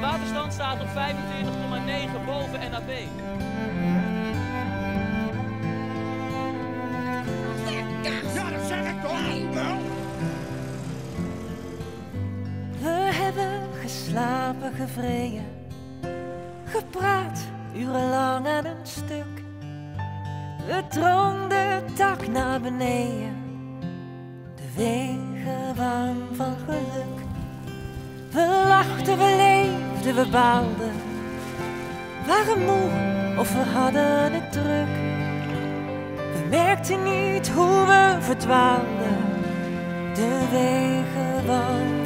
De waterstand staat op 25,9 boven NAP. Ja, dat zeg ik toch? Nou. We hebben geslapen, gevreden, gepraat urenlang aan een stuk. We droomden tak naar beneden, de wegenbaan van geluk. We lachten, we leefden, we baalden, waren moe of we hadden het druk. We merkten niet hoe we verdwaalden, de wegenbaan